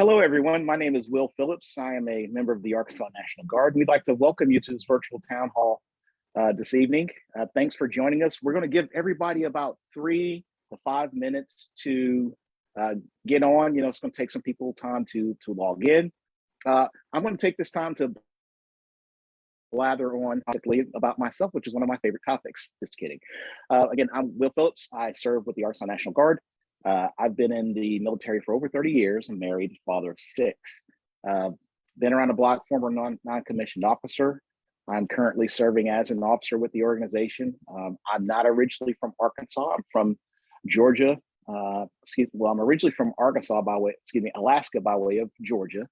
Hello, everyone. My name is Will Phillips. I am a member of the Arkansas National Guard. We'd like to welcome you to this virtual town hall this evening. Thanks for joining us. We're going to give everybody about 3 to 5 minutes to get on. You know, it's going to take some people time to log in. I'm going to take this time to blather on about myself, which is one of my favorite topics. Just kidding. Again, I'm Will Phillips. I serve with the Arkansas National Guard. I've been in the military for over 30 years. I'm married, father of 6. Been around the block, former non-commissioned officer. I'm currently serving as an officer with the organization. I'm not originally from Arkansas. I'm from Georgia. I'm originally from Alaska by way of Georgia.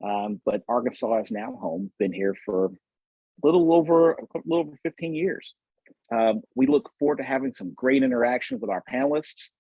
But Arkansas is now home. Been here for a little over 15 years. We look forward to having some great interaction with our panelists.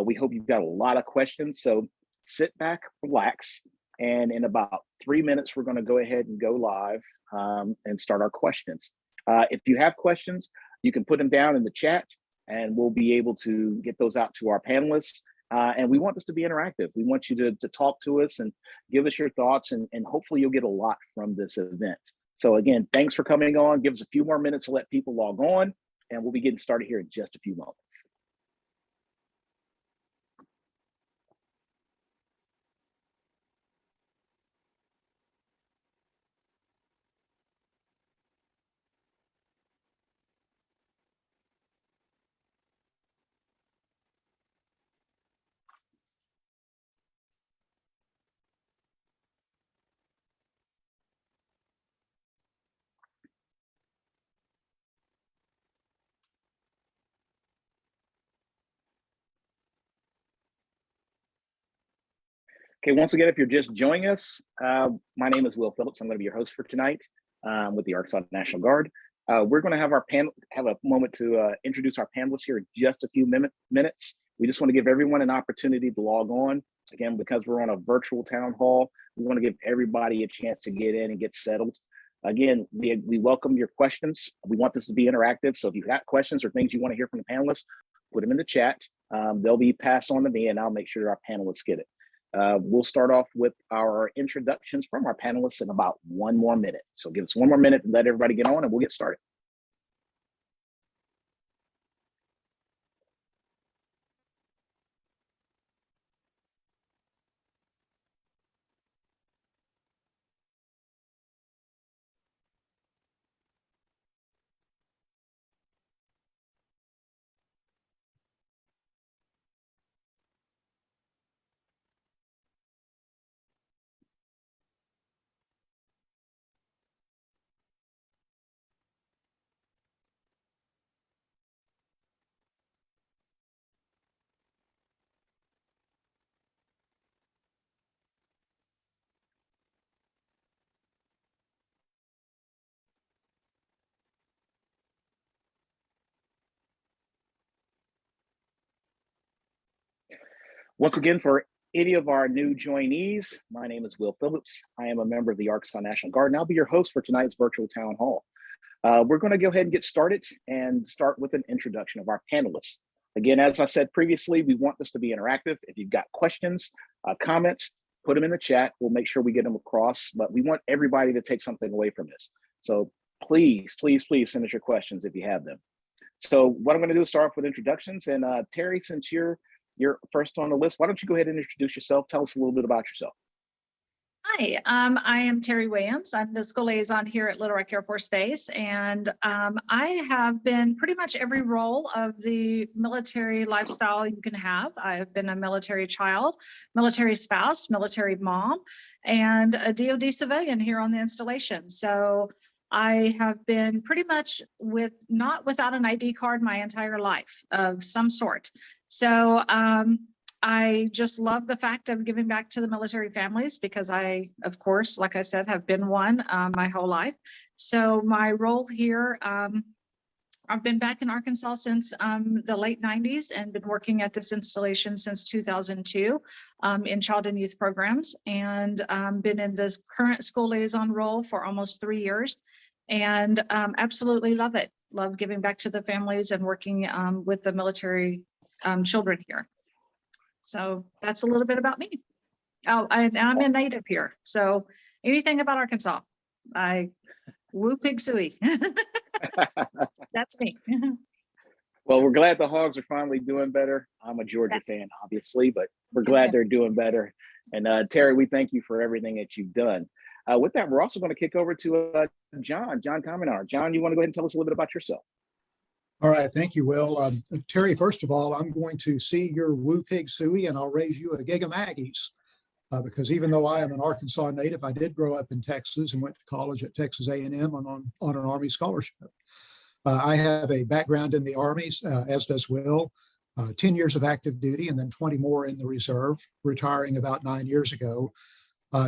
We hope you've got a lot of questions, so sit back, relax, and in about 3 minutes, we're going to go ahead and go live and start our questions. If you have questions, you can put them down in the chat, and we'll be able to get those out to our panelists. And we want this to be interactive. We want you to talk to us and give us your thoughts, and hopefully you'll get a lot from this event. So again, thanks for coming on. Give us a few more minutes to let people log on, and we'll be getting started here in just a few moments. Okay, once again, if you're just joining us, my name is Will Phillips. I'm going to be your host for tonight with the Arkansas National Guard. We're going to have a moment to introduce our panelists here in just a few minutes. We just want to give everyone an opportunity to log on. Again, because we're on a virtual town hall, we want to give everybody a chance to get in and get settled. Again, we welcome your questions. We want this to be interactive. So if you've got questions or things you want to hear from the panelists, put them in the chat. They'll be passed on to me, and I'll make sure our panelists get it. We'll start off with our introductions from our panelists in about 1 more minute. So give us 1 more minute to let everybody get on, and we'll get started. Once again, for any of our new joinees, my name is Will Phillips. I am a member of the Arkansas National Guard, and I'll be your host for tonight's virtual town hall. We're going to go ahead and get started and start with an introduction of our panelists. Again, as I said previously, we want this to be interactive. If you've got questions, comments, put them in the chat. We'll make sure we get them across, but we want everybody to take something away from this. So please, please, please send us your questions if you have them. So what I'm going to do is start off with introductions. And Terri, since you're first on the list, why don't you go ahead and introduce yourself? Tell us a little bit about yourself. Hi, I am Terri Williams. I'm the school liaison here at Little Rock Air Force Base, and I have been pretty much every role of the military lifestyle you can have. I've been a military child, military spouse, military mom, and a DoD civilian here on the installation. So I have been pretty much not without an ID card my entire life of some sort. So I just love the fact of giving back to the military families because I, of course, like I said, have been one my whole life. So my role here, I've been back in Arkansas since the late 90s and been working at this installation since 2002 in child and youth programs, and been in this current school liaison role for almost 3 years, and absolutely love it. Love giving back to the families and working with the military children here. So that's a little bit about me. Oh, I'm a native here. So anything about Arkansas, I woo pig suey. That's me. Well, we're glad the Hogs are finally doing better. I'm a Georgia fan, obviously, but we're glad they're doing better. And Terry, we thank you for everything that you've done. With that, we're also going to kick over to John Kaminar. John, you want to go ahead and tell us a little bit about yourself? All right, thank you, Will. Terry, first of all, I'm going to see your woo pig suey and I'll raise you a gig of Maggies. Because even though I am an Arkansas native, I did grow up in Texas and went to college at Texas A&M on an Army scholarship. I have a background in the Army, as does Will, 10 years of active duty and then 20 more in the reserve, retiring about 9 years ago,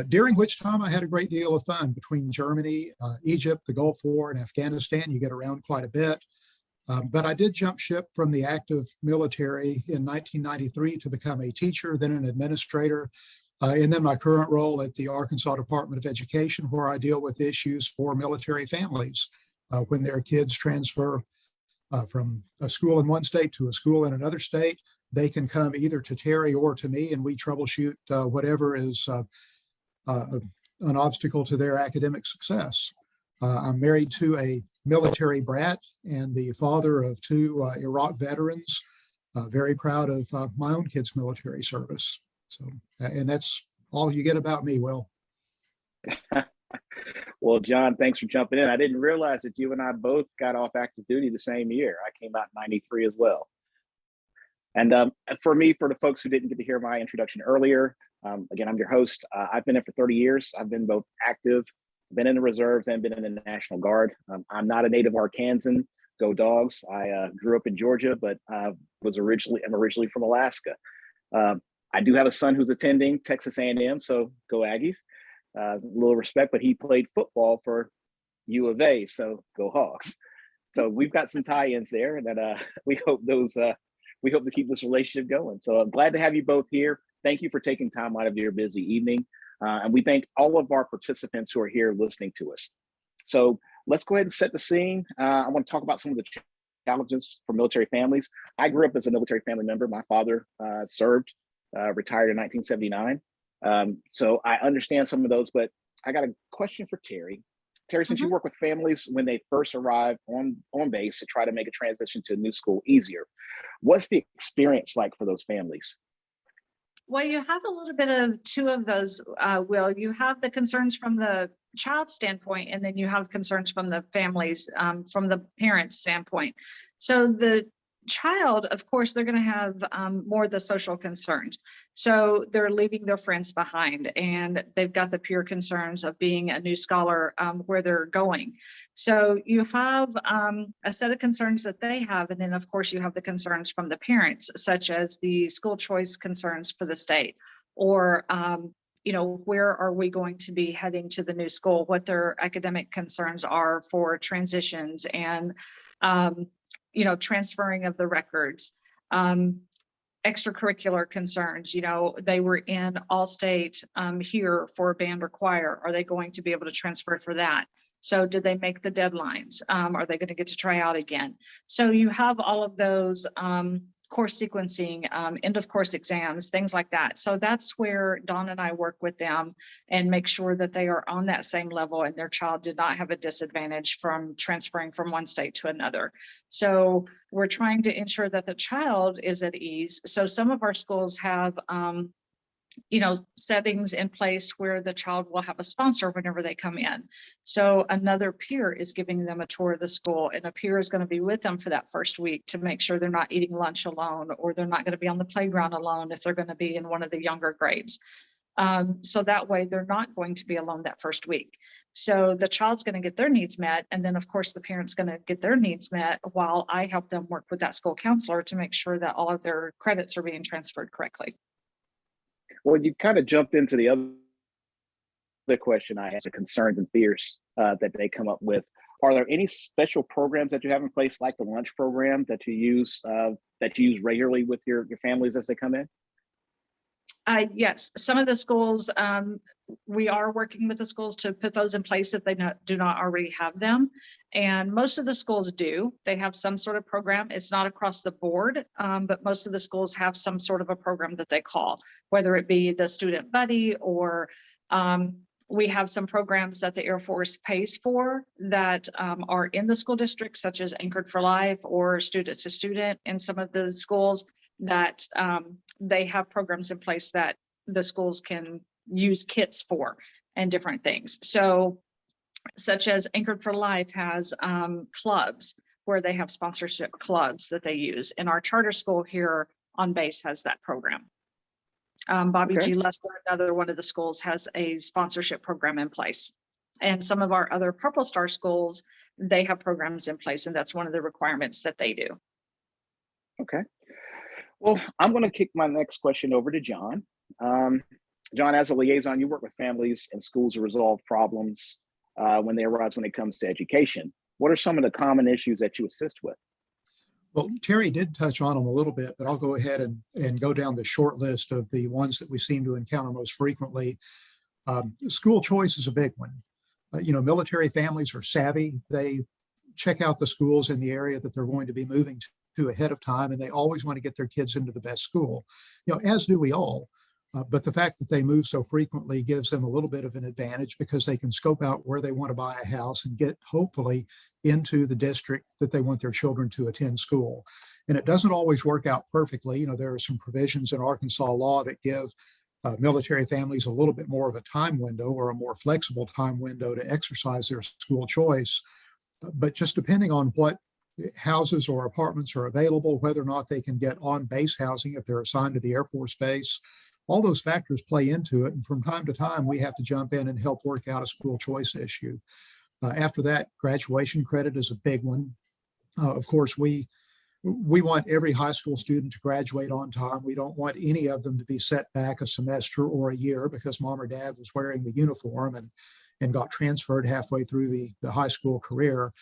during which time I had a great deal of fun between Germany, Egypt, the Gulf War, and Afghanistan. You get around quite a bit. But I did jump ship from the active military in 1993 to become a teacher, then an administrator, and then my current role at the Arkansas Department of Education, where I deal with issues for military families. When their kids transfer from a school in one state to a school in another state, they can come either to Terry or to me, and we troubleshoot whatever is an obstacle to their academic success. I'm married to a military brat and the father of two Iraq veterans. Very proud of my own kids' military service. So, and that's all you get about me, Will. Well, John, thanks for jumping in. I didn't realize that you and I both got off active duty the same year. I came out in '93 as well. And for me, for the folks who didn't get to hear my introduction earlier, again, I'm your host. I've been in for 30 years. I've been both active, been in the reserves, and been in the National Guard. I'm not a native Arkansan. Go Dogs. I grew up in Georgia, but I'm originally from Alaska. I do have a son who's attending Texas A&M, so go Aggies. A little respect, but he played football for U of A, so go Hogs. So we've got some tie-ins there, and that we hope to keep this relationship going. So I'm glad to have you both here. Thank you for taking time out of your busy evening, and we thank all of our participants who are here listening to us. So let's go ahead and set the scene. I want to talk about some of the challenges for military families. I grew up as a military family member. My father served, retired in 1979. So I understand some of those, but I got a question for Terry. Terry, since you work with families when they first arrive on base to try to make a transition to a new school easier, what's the experience like for those families? Well, you have a little bit of two of those, Will. You have the concerns from the child standpoint, and then you have concerns from the families, from the parents' standpoint. So the child, of course, they're going to have more of the social concerns. So they're leaving their friends behind, and they've got the peer concerns of being a new scholar where they're going. So you have a set of concerns that they have, and then of course you have the concerns from the parents, such as the school choice concerns for the state, or where are we going to be heading to the new school, what their academic concerns are for transitions, and transferring of the records, extracurricular concerns. They were in All-State here for band or choir. Are they going to be able to transfer for that? So did they make the deadlines? Are they going to get to try out again? So you have all of those course sequencing, end of course exams, things like that. So that's where Dawn and I work with them and make sure that they are on that same level and their child did not have a disadvantage from transferring from one state to another. So we're trying to ensure that the child is at ease. So some of our schools have settings in place where the child will have a sponsor whenever they come in. So another peer is giving them a tour of the school, and a peer is going to be with them for that first week to make sure they're not eating lunch alone, or they're not going to be on the playground alone if they're going to be in one of the younger grades. So that way they're not going to be alone that first week. So the child's going to get their needs met. And then of course the parent's going to get their needs met while I help them work with that school counselor to make sure that all of their credits are being transferred correctly. Well, you kind of jumped into the other question I had, the concerns and fears that they come up with. Are there any special programs that you have in place, like the lunch program that you use regularly with your families as they come in? Yes, some of the schools, we are working with the schools to put those in place if they do not already have them. And most of the schools do. They have some sort of program. It's not across the board, but most of the schools have some sort of a program that they call, whether it be the student buddy or we have some programs that the Air Force pays for that are in the school district, such as Anchored for Life or Student to Student in some of the schools that they have programs in place that the schools can use kits for and different things. So such as Anchored for Life has clubs where they have sponsorship clubs that they use. And our charter school here on base has that program. Bobby Okay. G. Lester, another one of the schools, has a sponsorship program in place. And some of our other Purple Star schools, they have programs in place, and that's one of the requirements that they do. Okay. Well, I'm going to kick my next question over to John. John, as a liaison, you work with families and schools to resolve problems when they arise when it comes to education. What are some of the common issues that you assist with? Well, Terry did touch on them a little bit, but I'll go ahead and go down the short list of the ones that we seem to encounter most frequently. School choice is a big one. Military families are savvy. They check out the schools in the area that they're going to be moving to ahead of time, and they always want to get their kids into the best school, as do we all. But the fact that they move so frequently gives them a little bit of an advantage because they can scope out where they want to buy a house and get hopefully into the district that they want their children to attend school. And it doesn't always work out perfectly. There are some provisions in Arkansas law that give military families a little bit more of a time window or a more flexible time window to exercise their school choice. But just depending on what houses or apartments are available, whether or not they can get on base housing if they're assigned to the Air Force Base, all those factors play into it. And from time to time, we have to jump in and help work out a school choice issue. After that, graduation credit is a big one. Of course, we want every high school student to graduate on time. We don't want any of them to be set back a semester or a year because mom or dad was wearing the uniform and got transferred halfway through the high school career.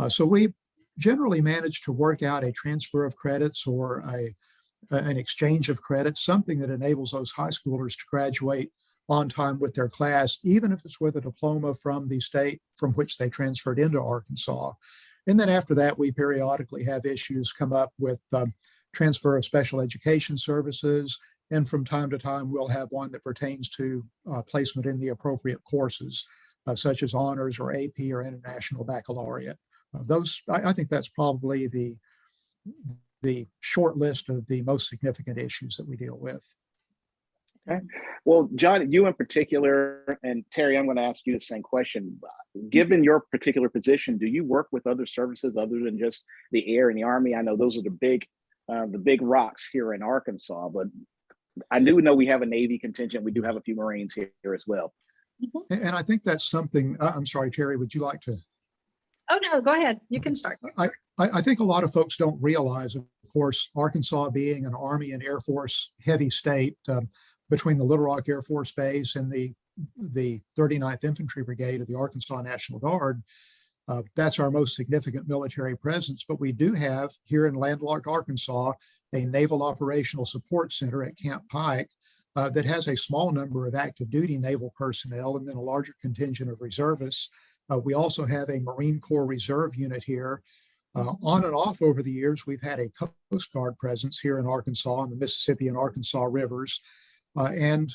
So we generally manage to work out a transfer of credits or an exchange of credits, something that enables those high schoolers to graduate on time with their class, even if it's with a diploma from the state from which they transferred into Arkansas. And then after that, we periodically have issues come up with transfer of special education services. And from time to time, we'll have one that pertains to placement in the appropriate courses, such as honors or AP or international baccalaureate. I think that's probably the short list of the most significant issues that we deal with. Okay. Well, John, you in particular, and Terry, I'm going to ask you the same question. Given your particular position, do you work with other services other than just the Air and the Army? I know those are the big rocks here in Arkansas, but I do know we have a Navy contingent. We do have a few Marines here as well. And I think that's something, I'm sorry, Terry, would you like to? Oh, no, go ahead. You can start. I think a lot of folks don't realize, of course, Arkansas being an Army and Air Force heavy state, between the Little Rock Air Force Base and the 39th Infantry Brigade of the Arkansas National Guard, that's our most significant military presence. But we do have here in landlocked Arkansas a Naval Operational Support Center at Camp Pike that has a small number of active duty naval personnel and then a larger contingent of reservists. We also have a Marine Corps Reserve unit here. On and off over the years, we've had a Coast Guard presence here in Arkansas on the Mississippi and Arkansas rivers. And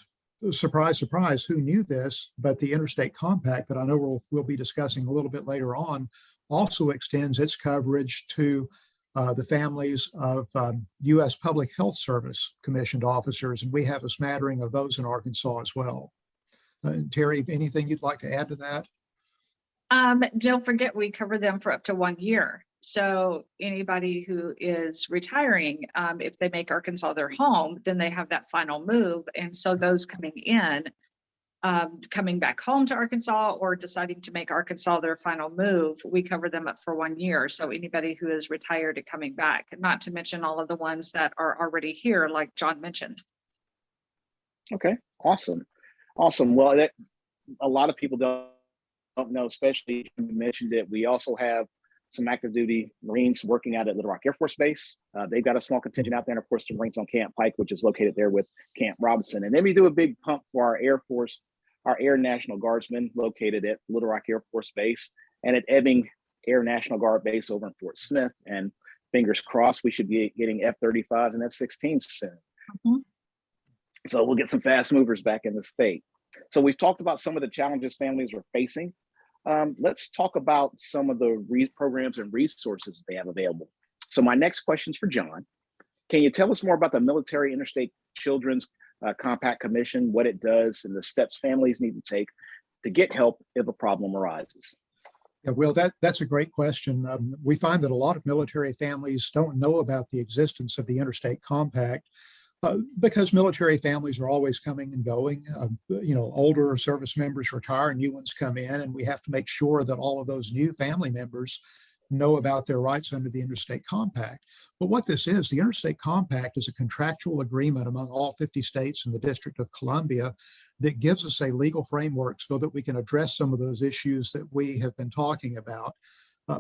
surprise, surprise, who knew this? But the Interstate Compact that I know we'll be discussing a little bit later on also extends its coverage to the families of U.S. Public Health Service commissioned officers. And we have a smattering of those in Arkansas as well. Terry, anything you'd like to add to that? Don't forget, we cover them for up to 1 year. So anybody who is retiring, if they make Arkansas their home, then they have that final move. And so those coming in, coming back home to Arkansas or deciding to make Arkansas their final move, we cover them up for 1 year. So anybody who is retired and coming back, not to mention all of the ones that are already here, like John mentioned. Okay, awesome. Well, a lot of people don't know, especially you mentioned it. We also have some active duty Marines working out at Little Rock Air Force Base. They've got a small contingent out there, and of course the Marines on Camp Pike, which is located there with Camp Robinson. And then we do a big pump for our Air Force, our Air National Guardsmen located at Little Rock Air Force Base and at Ebbing Air National Guard Base over in Fort Smith. And fingers crossed, we should be getting F-35s and F-16s soon. Mhm. So we'll get some fast movers back in the state. So we've talked about some of the challenges families are facing. Let's talk about some of the programs and resources they have available. So my next question is for John. Can you tell us more about the Military Interstate Children's Compact Commission, what it does, and the steps families need to take to get help if a problem arises? Yeah, well, that's a great question. We find that a lot of military families don't know about the existence of the Interstate Compact because military families are always coming and going. Older service members retire, new ones come in, and we have to make sure that all of those new family members know about their rights under the Interstate Compact. But what this is, the Interstate Compact is a contractual agreement among all 50 states and the District of Columbia that gives us a legal framework so that we can address some of those issues that we have been talking about.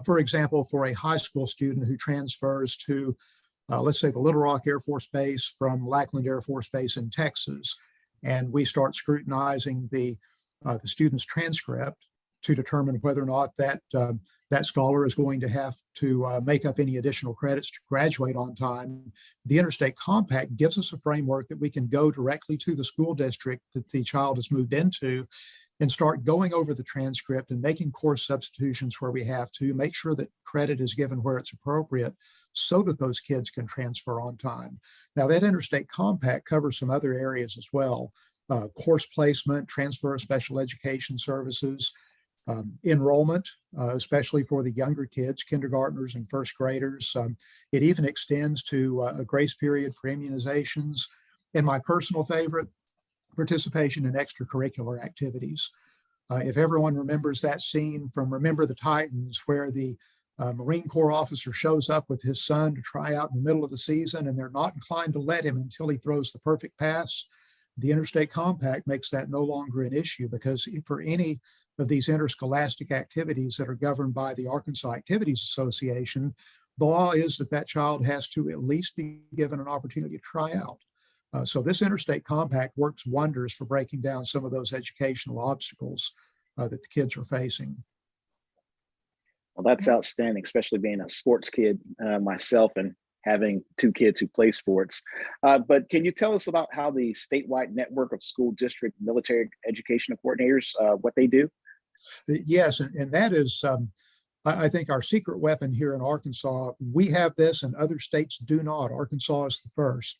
For example, for a high school student who transfers to, let's say, the Little Rock Air Force Base from Lackland Air Force Base in Texas, and we start scrutinizing the student's transcript to determine whether or not that scholar is going to have to make up any additional credits to graduate on time. The Interstate Compact gives us a framework that we can go directly to the school district that the child has moved into and start going over the transcript and making course substitutions where we have to, make sure that credit is given where it's appropriate so that those kids can transfer on time. Now, that Interstate Compact covers some other areas as well: course placement, transfer of special education services, enrollment, especially for the younger kids, kindergartners and first graders. It even extends to a grace period for immunizations. And my personal favorite, participation in extracurricular activities. If everyone remembers that scene from Remember the Titans, where the Marine Corps officer shows up with his son to try out in the middle of the season, and they're not inclined to let him until he throws the perfect pass, the Interstate Compact makes that no longer an issue, because for any of these interscholastic activities that are governed by the Arkansas Activities Association, the law is that that child has to at least be given an opportunity to try out. So this Interstate Compact works wonders for breaking down some of those educational obstacles that the kids are facing. Well, that's outstanding, especially being a sports kid myself and having two kids who play sports. But can you tell us about how the statewide network of school district military education coordinators, what they do? Yes, and that is, I think, our secret weapon here in Arkansas. We have this and other states do not. Arkansas is the first.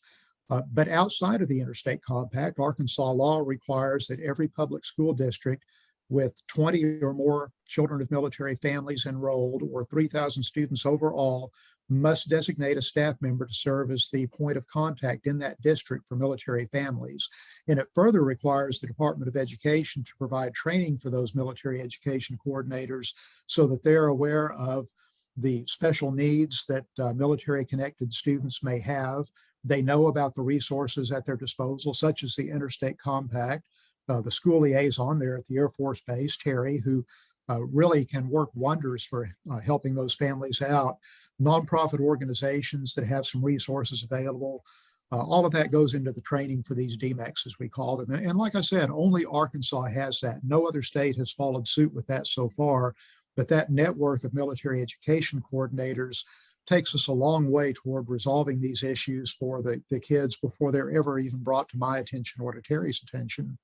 But outside of the Interstate Compact, Arkansas law requires that every public school district with 20 or more children of military families enrolled, or 3,000 students overall, must designate a staff member to serve as the point of contact in that district for military families. And it further requires the Department of Education to provide training for those military education coordinators so that they're aware of the special needs that military connected students may have. They know about the resources at their disposal, such as the Interstate Compact, the school liaison there at the Air Force Base, Terri, who really can work wonders for helping those families out. Nonprofit organizations that have some resources available. All of that goes into the training for these DMECs, as we call them. And like I said, only Arkansas has that. No other state has followed suit with that so far. But that network of military education coordinators takes us a long way toward resolving these issues for the kids before they're ever even brought to my attention or to Terry's attention.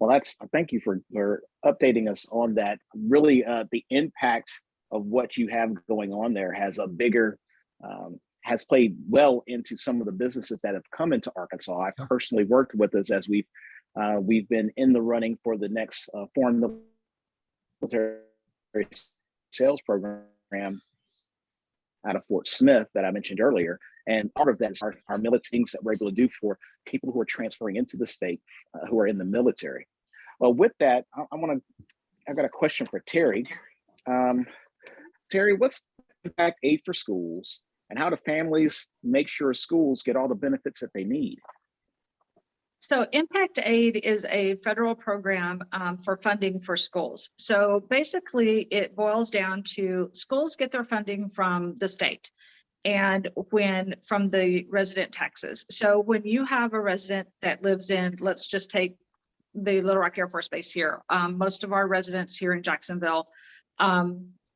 Well, thank you for updating us on that. Really, the impact of what you have going on there has has played well into some of the businesses that have come into Arkansas. I personally worked with us as we've been in the running for the next foreign military sales program out of Fort Smith that I mentioned earlier. And part of that is our military things that we're able to do for people who are transferring into the state who are in the military. Well, with that, I've got a question for Terri. Terri, what's the impact aid for schools, and how do families make sure schools get all the benefits that they need? So Impact Aid is a federal program for funding for schools. So basically it boils down to schools get their funding from the state and from the resident taxes. So when you have a resident that lives in, let's just take the Little Rock Air Force Base here. Most of our residents here in Jacksonville,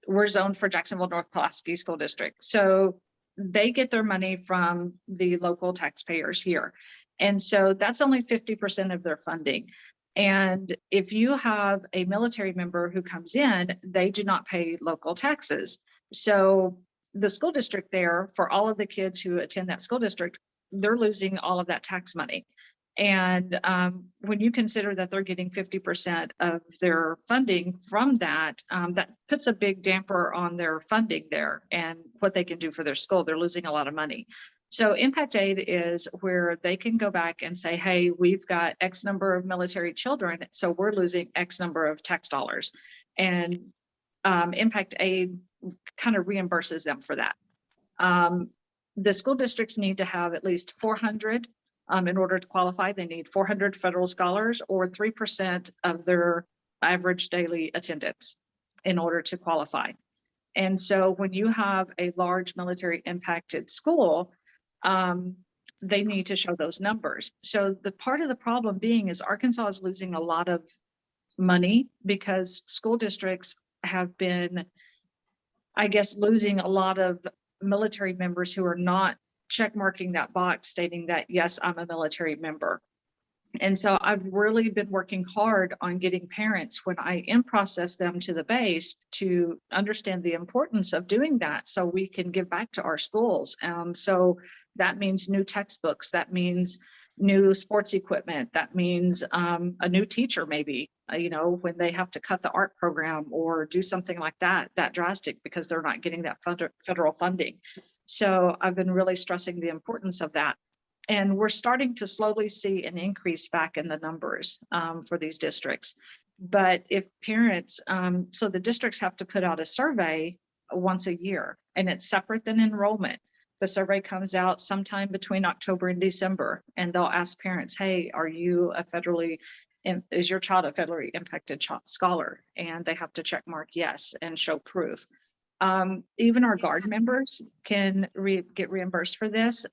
we're zoned for Jacksonville North Pulaski School District. So they get their money from the local taxpayers here. And so that's only 50% of their funding. And if you have a military member who comes in, they do not pay local taxes. So the school district there, for all of the kids who attend that school district, they're losing all of that tax money. And when you consider that they're getting 50% of their funding from that, that puts a big damper on their funding there and what they can do for their school. They're losing a lot of money. So Impact Aid is where they can go back and say, hey, we've got X number of military children, so we're losing X number of tax dollars. And Impact Aid kind of reimburses them for that. The school districts need to have at least 400 in order to qualify. They need 400 federal scholars or 3% of their average daily attendance in order to qualify. And so when you have a large military impacted school, they need to show those numbers. So the part of the problem being is Arkansas is losing a lot of money because school districts have been, I guess, losing a lot of military members who are not check marking that box stating that, yes, I'm a military member. And so I've really been working hard on getting parents, when I in-process them to the base, to understand the importance of doing that so we can give back to our schools. So that means new textbooks, that means new sports equipment, that means a new teacher maybe, when they have to cut the art program or do something like that drastic because they're not getting that federal funding. So I've been really stressing the importance of that. And we're starting to slowly see an increase back in the numbers for these districts. But if parents, so the districts have to put out a survey once a year, and it's separate than enrollment. The survey comes out sometime between October and December, and they'll ask parents, hey, is your child a federally impacted scholar? And they have to check mark yes and show proof. Even our Guard members can get reimbursed for this.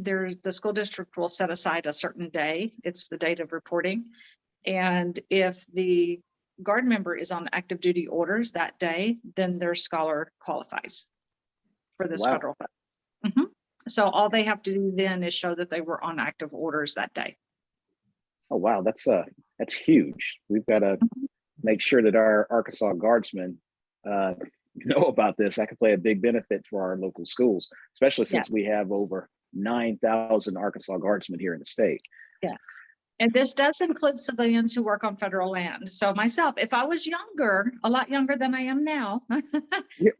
The school district will set aside a certain day. It's the date of reporting. And if the Guard member is on active duty orders that day, then their scholar qualifies for this federal fund. So all they have to do then is show that they were on active orders that day. Oh, wow. That's huge. We've got to make sure that our Arkansas Guardsmen know about this. That could play a big benefit for our local schools, especially since we have over 9,000 Arkansas Guardsmen here in the state. Yes. And this does include civilians who work on federal land. So myself, if I was younger, a lot younger than I am now.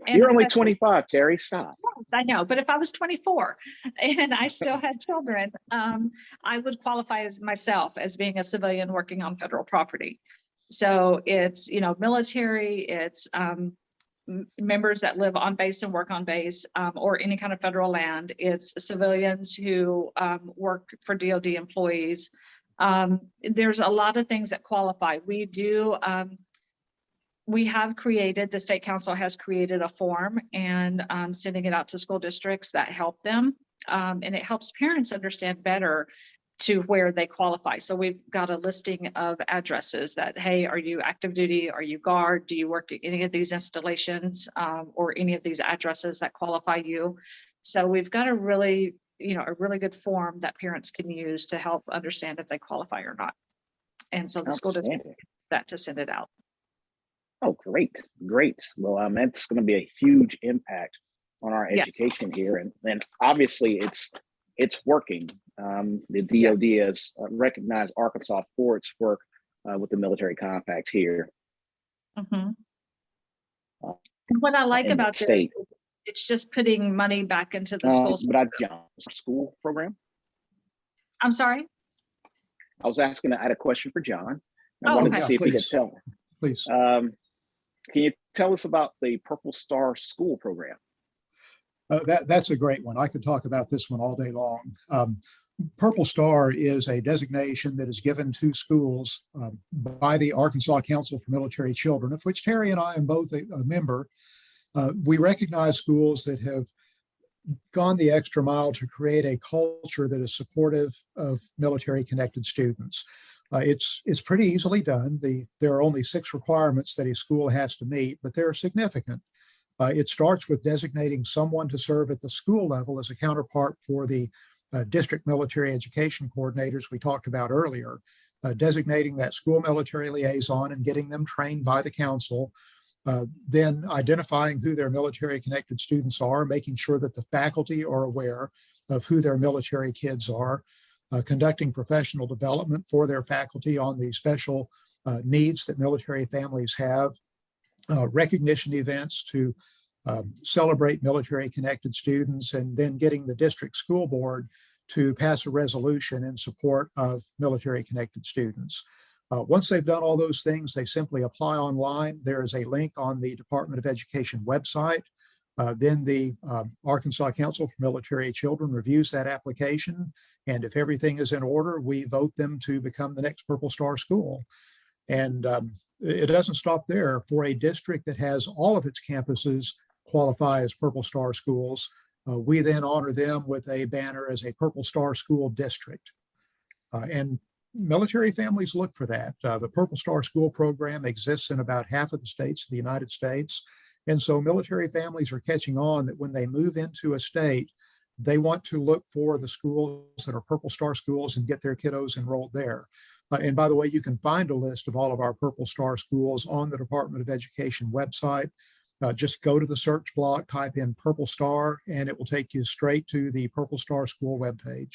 You're only 25, Terry, stop. Yes, I know, but if I was 24 and I still had children, I would qualify as myself as being a civilian working on federal property. So it's, military, it's members that live on base and work on base, or any kind of federal land. It's civilians who work for DoD employees. There's a lot of things that qualify. The state council has created a form and sending it out to school districts that help them. And it helps parents understand better to where they qualify. So we've got a listing of addresses that, hey, are you active duty? Are you Guard? Do you work at any of these installations or any of these addresses that qualify you? So we've got a really good form that parents can use to help understand if they qualify or not. And so the school district uses that to send it out. Oh, great. Well, that's going to be a huge impact on our education here. And obviously it's working. The DoD has recognized Arkansas for its work with the military compact here. And what I like about this is it's just putting money back into the schools. But school program? I'm sorry? I was asking, I had a question for John. I wanted to see if he could tell. Please. Can you tell us about the Purple Star School program? That's a great one. I could talk about this one all day long. Purple Star is a designation that is given to schools by the Arkansas Council for Military Children, of which Terry and I am both a member. We recognize schools that have gone the extra mile to create a culture that is supportive of military-connected students. It's pretty easily done. There are only 6 requirements that a school has to meet, but they're significant. It starts with designating someone to serve at the school level as a counterpart for the district military education coordinators we talked about earlier, designating that school military liaison and getting them trained by the council, then identifying who their military connected students are, making sure that the faculty are aware of who their military kids are, conducting professional development for their faculty on the special needs that military families have, recognition events to celebrate military connected students, and then getting the district school board to pass a resolution in support of military connected students. Once they've done all those things, they simply apply online. There is a link on the Department of Education website. Then the Arkansas Council for Military Children reviews that application. And if everything is in order, we vote them to become the next Purple Star school. And it doesn't stop there. For a district that has all of its campuses qualify as Purple Star schools, we then honor them with a banner as a Purple Star school district. And military families look for that. The Purple Star school program exists in about half of the states of the United States. And so military families are catching on that when they move into a state, they want to look for the schools that are Purple Star schools and get their kiddos enrolled there. And by the way, you can find a list of all of our Purple Star schools on the Department of Education website. Just go to the search block, type in Purple Star, and it will take you straight to the Purple Star school webpage.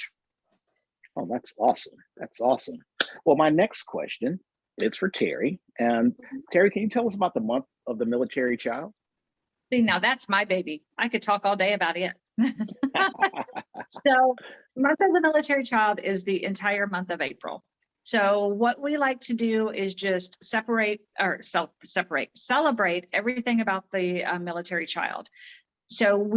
Oh, that's awesome. That's awesome. Well, my next question is for Terri. And Terri, can you tell us about the month of the military child? See, now that's my baby. I could talk all day about it. So, month of the military child is the entire month of April. So what we like to do is just celebrate everything about the military child. So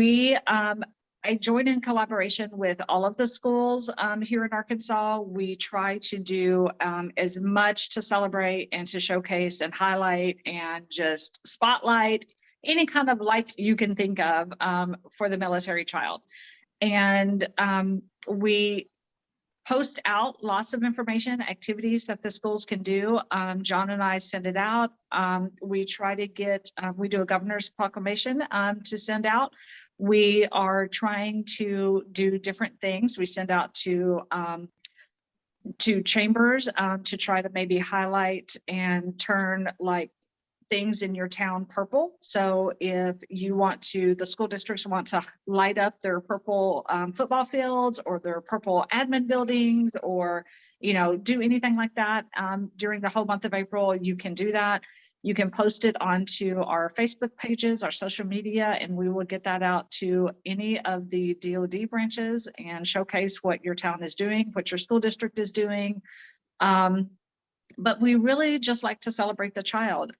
I join in collaboration with all of the schools here in Arkansas. We try to do as much to celebrate and to showcase and highlight and just spotlight any kind of light you can think of for the military child. And we post out lots of information, activities that the schools can do. John and I send it out. We try to get, we do a governor's proclamation to send out. We are trying to do different things. We send out to chambers to try to maybe highlight and turn like things in your town purple. So if you want to, the school districts want to light up their purple football fields or their purple admin buildings, or, you know, do anything like that during the whole month of April, you can do that. You can post it onto our Facebook pages, our social media, and we will get that out to any of the DoD branches and showcase what your town is doing, what your school district is doing. But we really just like to celebrate the child.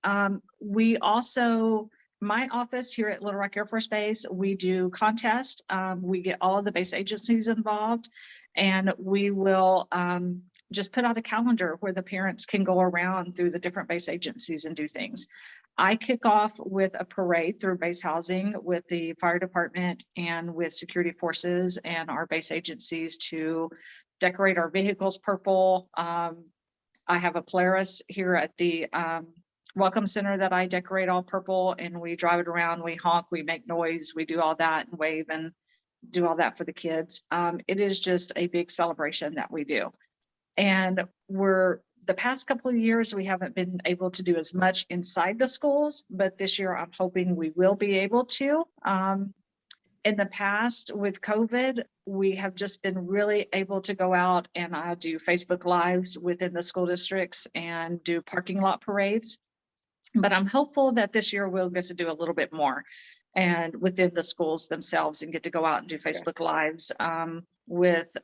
We also, my office here at Little Rock Air Force Base, we do contests. We get all of the base agencies involved, and we will just put out a calendar where the parents can go around through the different base agencies and do things. I kick off with a parade through base housing with the fire department and with security forces and our base agencies to decorate our vehicles purple. I have a Polaris here at the Welcome Center that I decorate all purple, and we drive it around, we honk, we make noise, we do all that and wave and do all that for the kids. It is just a big celebration that we do. And the past couple of years, we haven't been able to do as much inside the schools, but this year I'm hoping we will be able to. In the past with COVID, we have just been really able to go out and do Facebook Lives within the school districts and do parking lot parades. But I'm hopeful that this year we'll get to do a little bit more and within the schools themselves and get to go out and do Facebook Lives with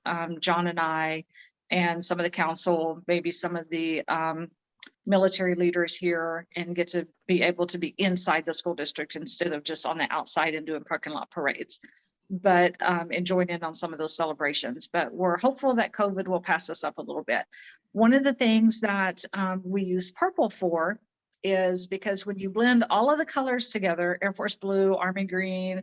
John and I and some of the council, maybe some of the military leaders here and get to be able to be inside the school district instead of just on the outside and doing parking lot parades, but and join in on some of those celebrations. But we're hopeful that COVID will pass us up a little bit. One of the things that we use purple for is because when you blend all of the colors together, Air Force blue, Army green,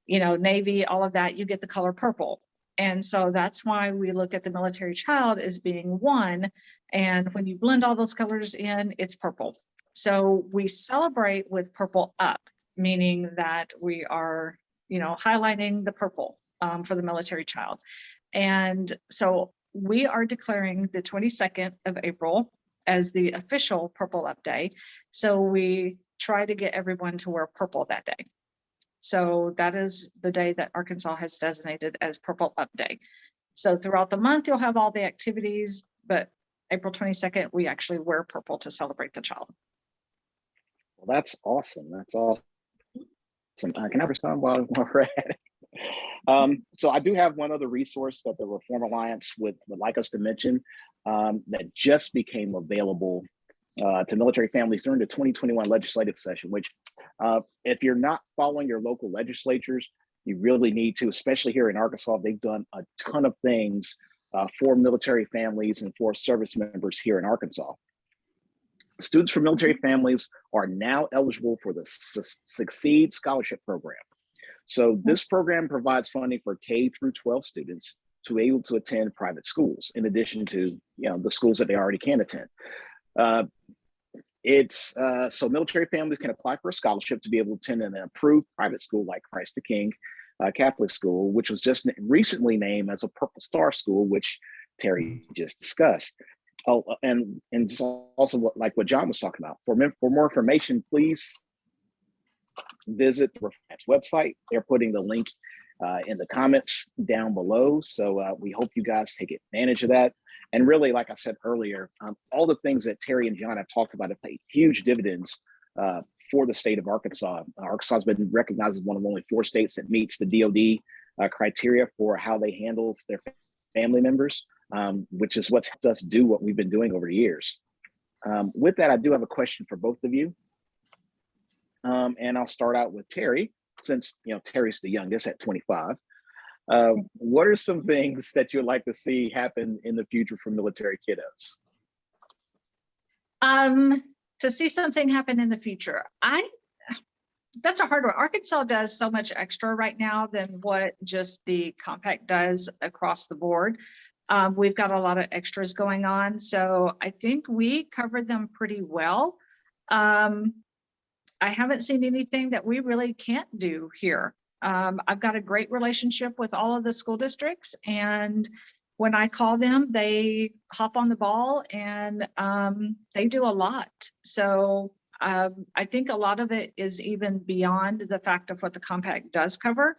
Navy, all of that, you get the color purple. And so that's why we look at the military child as being one. And when you blend all those colors in, it's purple. So we celebrate with purple up, meaning that we are, highlighting the purple for the military child. And so we are declaring the 22nd of April as the official Purple Up Day. So we try to get everyone to wear purple that day. So that is the day that Arkansas has designated as Purple Up Day. So throughout the month, you'll have all the activities, but April 22nd, we actually wear purple to celebrate the child. Well, that's awesome. That's awesome. Can I respond while we're at it? So I do have one other resource that the Reform Alliance would like us to mention that just became available to military families during the 2021 legislative session, which if you're not following your local legislatures, you really need to, especially here in Arkansas. They've done a ton of things for military families and for service members here in Arkansas. Students from military families are now eligible for the Succeed Scholarship Program. So this program provides funding for K through 12 students to be able to attend private schools, in addition to the schools that they already can attend. So military families can apply for a scholarship to be able to attend an approved private school like Christ the King Catholic School, which was just recently named as a Purple Star School, which Terry just discussed. Oh, and just also like what John was talking about. For more information, please visit the Reform's website. They're putting the link in the comments down below. So we hope you guys take advantage of that. And really, like I said earlier, all the things that Terry and John have talked about have paid huge dividends for the state of Arkansas. Arkansas has been recognized as one of only 4 states that meets the DOD criteria for how they handle their family members, which is what's helped us do what we've been doing over the years. With that, I do have a question for both of you. And I'll start out with Terry, since Terry's the youngest at 25. What are some things that you'd like to see happen in the future for military kiddos? To see something happen in the future, that's a hard one. Arkansas does so much extra right now than what just the compact does across the board. We've got a lot of extras going on, so I think we covered them pretty well. I haven't seen anything that we really can't do here. I've got a great relationship with all of the school districts, and when I call them, they hop on the ball and they do a lot. So I think a lot of it is even beyond the fact of what the compact does cover.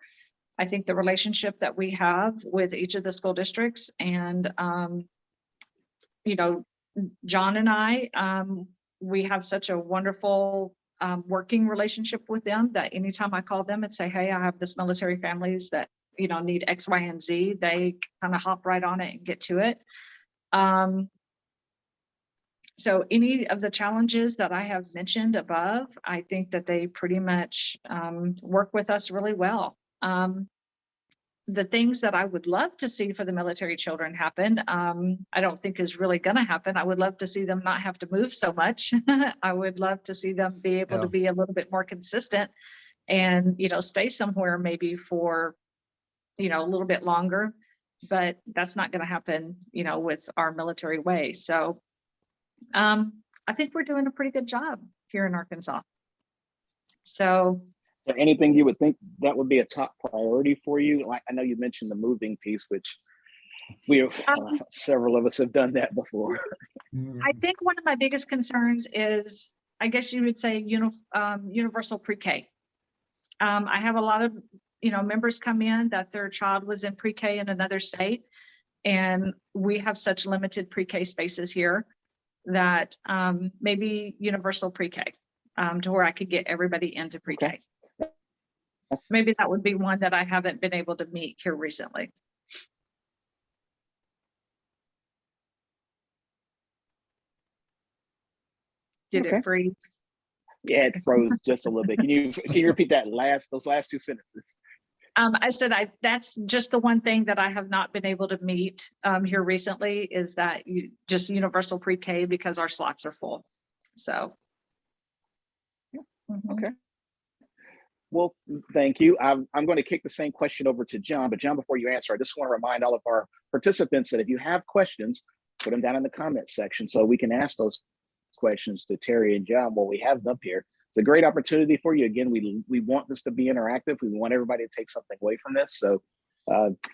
I think the relationship that we have with each of the school districts and, John and I, we have such a wonderful working relationship with them that anytime I call them and say, hey, I have this military families that, need X, Y, and Z, they kind of hop right on it and get to it. So any of the challenges that I have mentioned above, I think that they pretty much work with us really well. The things that I would love to see for the military children happen, I don't think is really going to happen. I would love to see them not have to move so much. I would love to see them be able to be a little bit more consistent and, stay somewhere maybe for, a little bit longer, but that's not going to happen, with our military way. So I think we're doing a pretty good job here in Arkansas. So is there anything you would think that would be a top priority for you? Like, I know you mentioned the moving piece, which several of us have done that before. I think one of my biggest concerns is, I guess you would say, universal pre-K. I have a lot of, members come in that their child was in pre-K in another state, and we have such limited pre-K spaces here that maybe universal pre-K to where I could get everybody into pre-K. Okay. Maybe that would be one that I haven't been able to meet here recently. Did Okay. it freeze? Yeah, it froze just a little bit. Can you repeat those last two sentences? I said that's just the one thing that I have not been able to meet here recently is that just universal pre-K because our slots are full. So. Okay. Well, thank you. I'm going to kick the same question over to John, but John, before you answer, I just want to remind all of our participants that if you have questions, put them down in the comments section so we can ask those questions to Terri and John while we have them up here. It's a great opportunity for you. Again, we want this to be interactive. We want everybody to take something away from this. So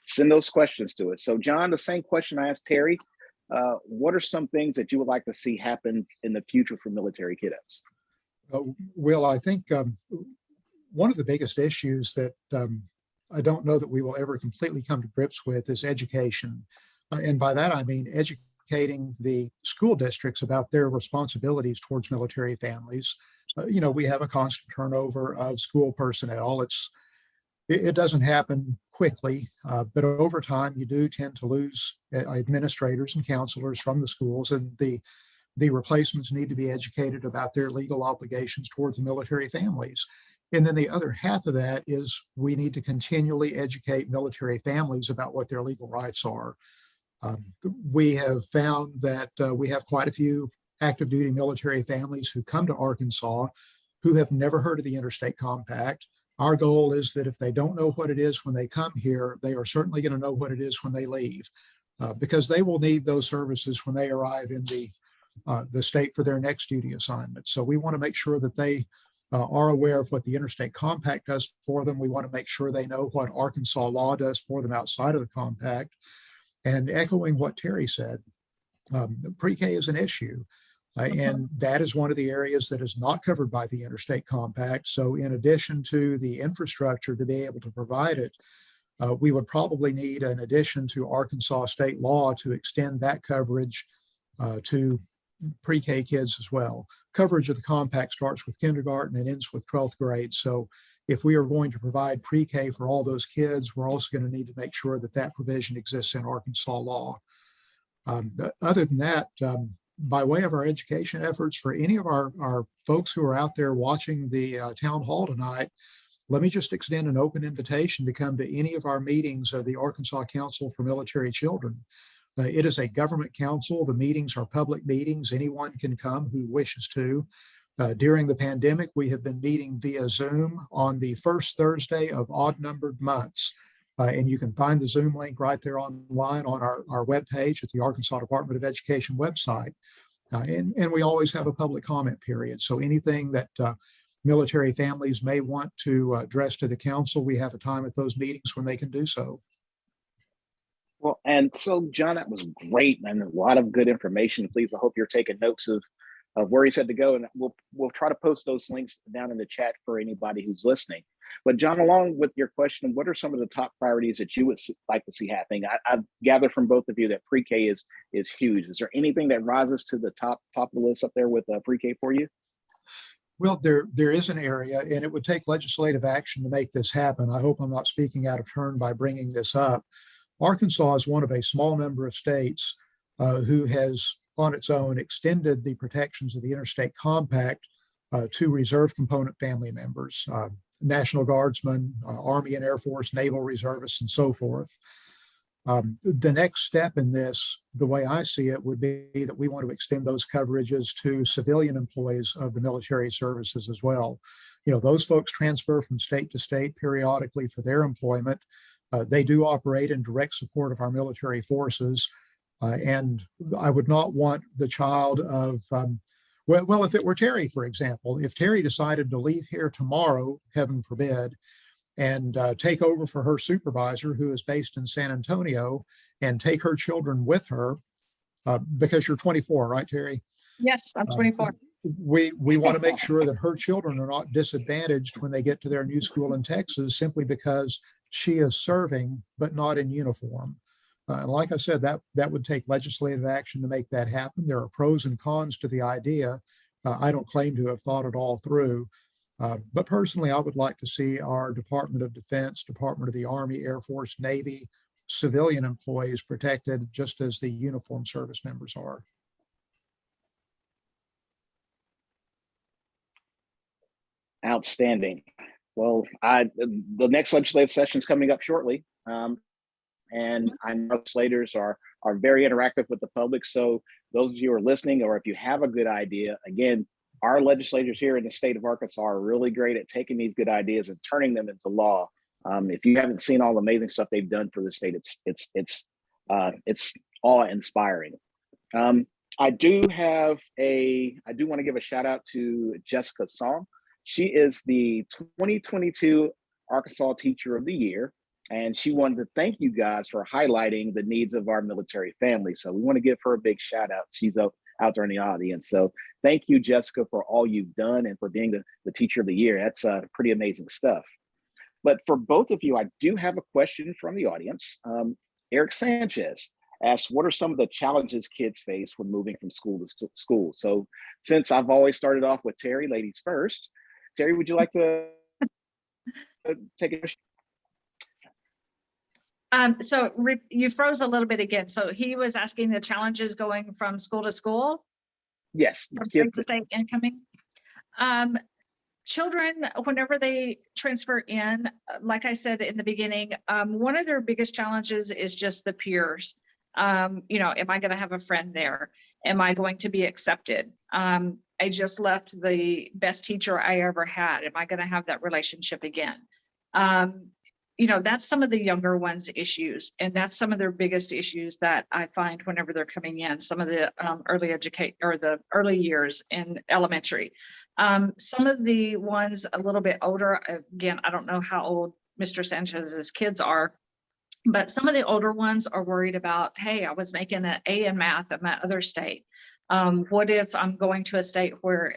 send those questions to us. So John, the same question I asked Terri, what are some things that you would like to see happen in the future for military kiddos? Will, I think one of the biggest issues that I don't know that we will ever completely come to grips with is education. And by that, I mean educating the school districts about their responsibilities towards military families. We have a constant turnover of school personnel. It doesn't happen quickly, but over time, you do tend to lose administrators and counselors from the schools, and the replacements need to be educated about their legal obligations towards the military families. And then the other half of that is we need to continually educate military families about what their legal rights are. We have found that we have quite a few active duty military families who come to Arkansas who have never heard of the Interstate Compact. Our goal is that if they don't know what it is when they come here, they are certainly going to know what it is when they leave, because they will need those services when they arrive in the state for their next duty assignment. So we want to make sure that they are aware of what the Interstate Compact does for them. We want to make sure they know what Arkansas law does for them outside of the compact. And echoing what Terri said, pre-K is an issue. And that is one of the areas that is not covered by the Interstate Compact. So in addition to the infrastructure to be able to provide it, we would probably need an addition to Arkansas state law to extend that coverage to pre-K kids as well. Coverage of the compact starts with kindergarten and ends with 12th grade. So if we are going to provide pre-K for all those kids, we're also going to need to make sure that that provision exists in Arkansas law. Other than that, by way of our education efforts for any of our folks who are out there watching the town hall tonight, let me just extend an open invitation to come to any of our meetings of the Arkansas Council for Military Children. It is a government council. The meetings are public meetings. Anyone can come who wishes to. During the pandemic, we have been meeting via Zoom on the first Thursday of odd-numbered months. And you can find the Zoom link right there online on our webpage at the Arkansas Department of Education website. And we always have a public comment period. So anything that military families may want to address to the council, we have a time at those meetings when they can do so. Well, and so John, that was great and a lot of good information. Please, I hope you're taking notes of where he said to go, and we'll try to post those links down in the chat for anybody who's listening. But John, along with your question, what are some of the top priorities that you would like to see happening? I've gathered from both of you that pre-K is huge. Is there anything that rises to the top of the list up there with pre-K for you? Well, there is an area, and it would take legislative action to make this happen. I hope I'm not speaking out of turn by bringing this up. Arkansas is one of a small number of states who has, on its own, extended the protections of the Interstate Compact to reserve component family members, National Guardsmen, Army and Air Force, Naval Reservists, and so forth. The next step in this, the way I see it, would be that we want to extend those coverages to civilian employees of the military services as well. Those folks transfer from state to state periodically for their employment. They do operate in direct support of our military forces. And I would not want the child of, well, if it were Terri, for example, if Terri decided to leave here tomorrow, heaven forbid, and take over for her supervisor, who is based in San Antonio, and take her children with her, because you're 24, right, Terri? Yes, I'm 24. We want to make sure that her children are not disadvantaged when they get to their new school in Texas, simply because she is serving, but not in uniform. And like I said, that would take legislative action to make that happen. There are pros and cons to the idea. I don't claim to have thought it all through. But personally, I would like to see our Department of Defense, Department of the Army, Air Force, Navy, civilian employees protected just as the uniformed service members are. Outstanding. Well, the next legislative session is coming up shortly. And I know legislators are very interactive with the public. So those of you who are listening, or if you have a good idea, again, our legislators here in the state of Arkansas are really great at taking these good ideas and turning them into law. If you haven't seen all the amazing stuff they've done for the state, it's awe-inspiring. I do want to give a shout out to Jessica Song. She is the 2022 Arkansas Teacher of the Year, and she wanted to thank you guys for highlighting the needs of our military family. So we want to give her a big shout out. She's out there in the audience. So thank you, Jessica, for all you've done and for being the Teacher of the Year. That's pretty amazing stuff. But for both of you, I do have a question from the audience. Eric Sanchez asked, what are some of the challenges kids face when moving from school to school? So since I've always started off with Terri, ladies first, Terri, would you like to take a you froze a little bit again. So he was asking the challenges going from school to school? Yes. From state to state incoming? Children, whenever they transfer in, like I said in the beginning, one of their biggest challenges is just the peers. Am I going to have a friend there? Am I going to be accepted? I just left the best teacher I ever had. Am I going to have that relationship again? That's some of the younger ones' issues, and that's some of their biggest issues that I find whenever they're coming in. Some of the the early years in elementary. Some of the ones a little bit older. Again, I don't know how old Mr. Sanchez's kids are, but some of the older ones are worried about, hey, I was making an A in math at my other state. What if I'm going to a state where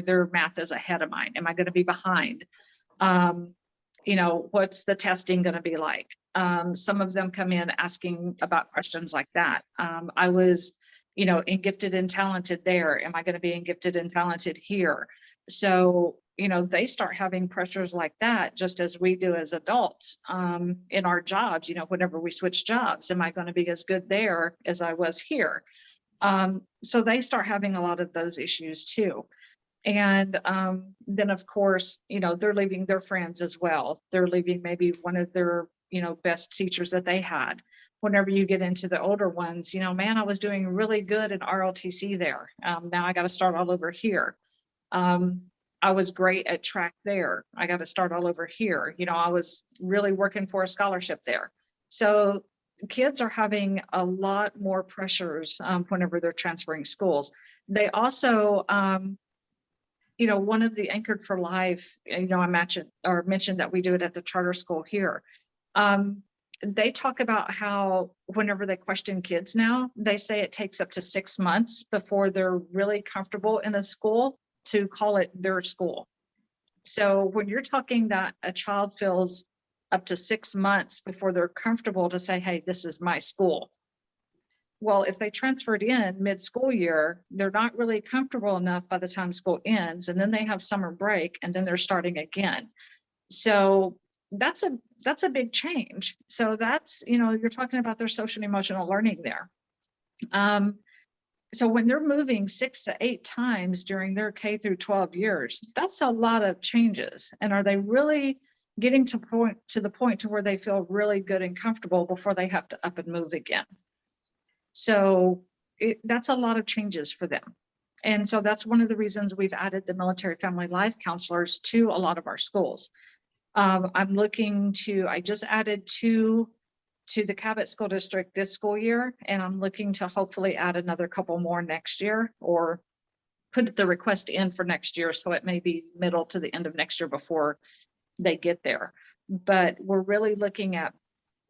their math is ahead of mine? Am I going to be behind? What's the testing going to be like? Some of them come in asking about questions like that. I was, in gifted and talented there. Am I going to be in gifted and talented here? So, they start having pressures like that, just as we do as adults in our jobs. Whenever we switch jobs, am I going to be as good there as I was here? So they start having a lot of those issues too. And then, of course, they're leaving their friends as well. They're leaving maybe one of their, best teachers that they had. Whenever you get into the older ones, man, I was doing really good in ROTC there. Now I got to start all over here. I was great at track there. I got to start all over here. I was really working for a scholarship there. So kids are having a lot more pressures whenever they're transferring schools. They also, one of the Anchored for Life, I mentioned that we do it at the charter school here. They talk about how whenever they question kids now, they say it takes up to 6 months before they're really comfortable in a school to call it their school. So when you're talking that a child feels up to 6 months before they're comfortable to say, hey, this is my school. Well, if they transferred in mid-school year, they're not really comfortable enough by the time school ends, and then they have summer break, and then they're starting again. So that's a big change. So that's, you're talking about their social and emotional learning there. So when they're moving 6 to 8 times during their K through 12 years, that's a lot of changes. And are they really getting to the point to where they feel really good and comfortable before they have to up and move again? So that's a lot of changes for them. And so that's one of the reasons we've added the military family life counselors to a lot of our schools. I just added 2 to the Cabot School District this school year, and I'm looking to hopefully add another couple more next year, or put the request in for next year. So it may be middle to the end of next year before they get there. But we're really looking at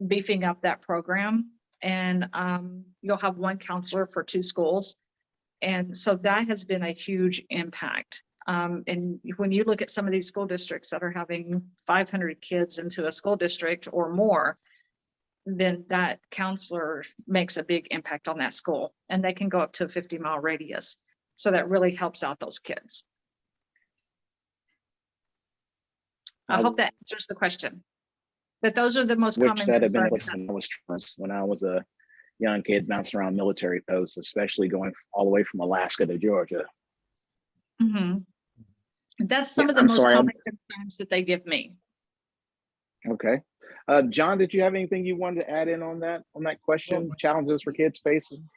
beefing up that program. And you'll have 1 counselor for 2 schools. And so that has been a huge impact. And when you look at some of these school districts that are having 500 kids into a school district or more, then that counselor makes a big impact on that school, and they can go up to a 50-mile radius. So that really helps out those kids. I hope that answers the question. But those are the most common concerns. When I was a young kid bouncing around military posts, especially going all the way from Alaska to Georgia. Mm-hmm. That's some Yeah, of the I'm most sorry. common concerns that they give me. Okay. John, did you have anything you wanted to add in on that question? Well, Challenges for kids facing?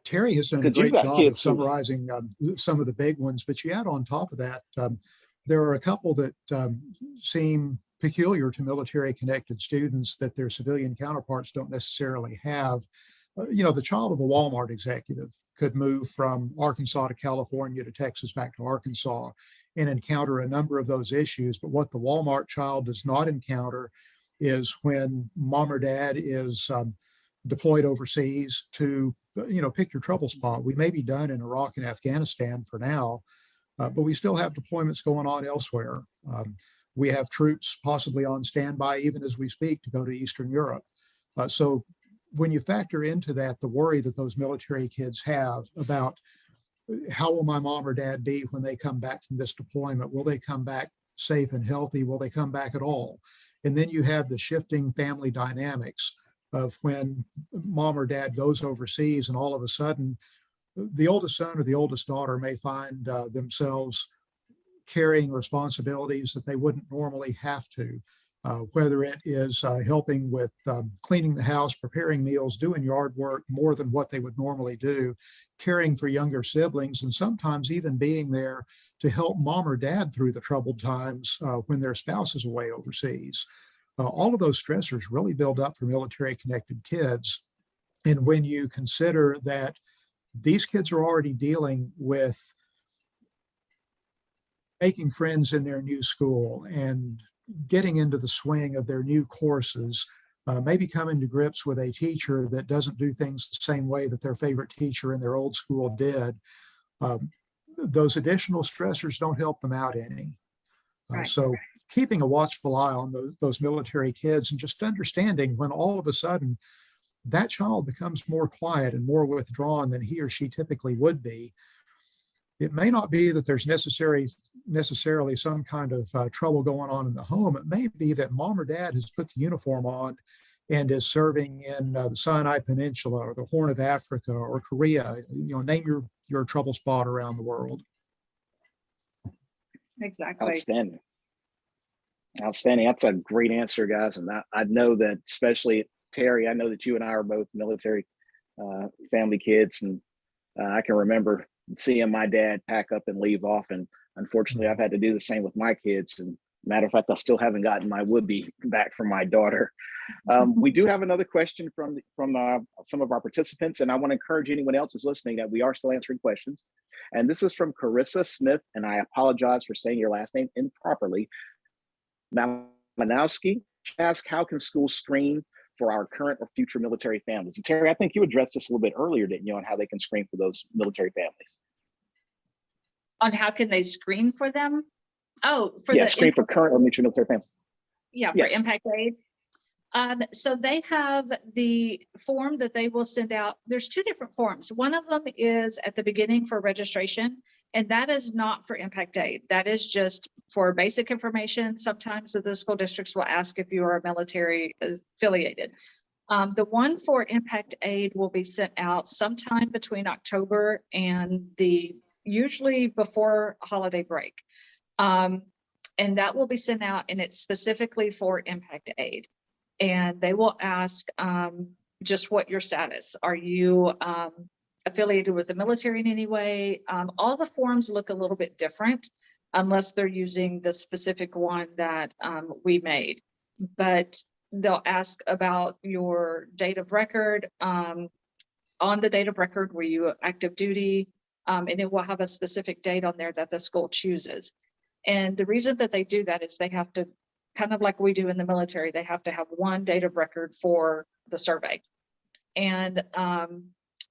Terry has done a Because you've great got job of kids too. summarizing some of the big ones, but you add on top of that, there are a couple that seem peculiar to military connected students that their civilian counterparts don't necessarily have. The child of a Walmart executive could move from Arkansas to California to Texas back to Arkansas and encounter a number of those issues. But what the Walmart child does not encounter is when mom or dad is deployed overseas to, pick your trouble spot. We may be done in Iraq and Afghanistan for now, but we still have deployments going on elsewhere. We have troops possibly on standby even as we speak to go to Eastern Europe. So when you factor into that the worry that those military kids have about how will my mom or dad be when they come back from this deployment? Will they come back safe and healthy? Will they come back at all? And then you have the shifting family dynamics of when mom or dad goes overseas and all of a sudden the oldest son or the oldest daughter may find themselves carrying responsibilities that they wouldn't normally have to, whether it is helping with cleaning the house, preparing meals, doing yard work more than what they would normally do, caring for younger siblings, and sometimes even being there to help mom or dad through the troubled times when their spouse is away overseas. All of those stressors really build up for military connected kids. And when you consider that these kids are already dealing with making friends in their new school and getting into the swing of their new courses, maybe coming to grips with a teacher that doesn't do things the same way that their favorite teacher in their old school did, those additional stressors don't help them out any. Right. So keeping a watchful eye on those military kids and just understanding when all of a sudden that child becomes more quiet and more withdrawn than he or she typically would be, it may not be that there's necessarily some kind of trouble going on in the home. It may be that mom or dad has put the uniform on and is serving in the Sinai Peninsula or the Horn of Africa or Korea. Name your trouble spot around the world. Exactly. Outstanding. That's a great answer, guys. And I know that, especially Terry, I know that you and I are both military family kids, and I can remember seeing my dad pack up and leave off. And unfortunately, I've had to do the same with my kids. And matter of fact, I still haven't gotten my would-be back from my daughter. We do have another question from some of our participants, and I want to encourage anyone else who's listening that we are still answering questions. And this is from Carissa Smith, and I apologize for saying your last name improperly. Malinowski asked, how can schools screen for our current or future military families? And Terry, I think you addressed this a little bit earlier, didn't you, on how they can screen for those military families? On how can they screen for them? Oh, screen for current or future military families. Yeah, for impact aid. So they have the form that they will send out. There's two different forms. One of them is at the beginning for registration, and that is not for impact aid. That is just for basic information. Sometimes the school districts will ask if you are military affiliated. The one for impact aid will be sent out sometime between October and usually before holiday break. And that will be sent out, and it's specifically for impact aid. And they will ask just what your status. Are you affiliated with the military in any way? All the forms look a little bit different unless they're using the specific one that we made. But they'll ask about your date of record. On the date of record, were you active duty? And it will have a specific date on there that the school chooses. And the reason that they do that is they have to, kind of like we do in the military, they have to have one date of record for the survey. And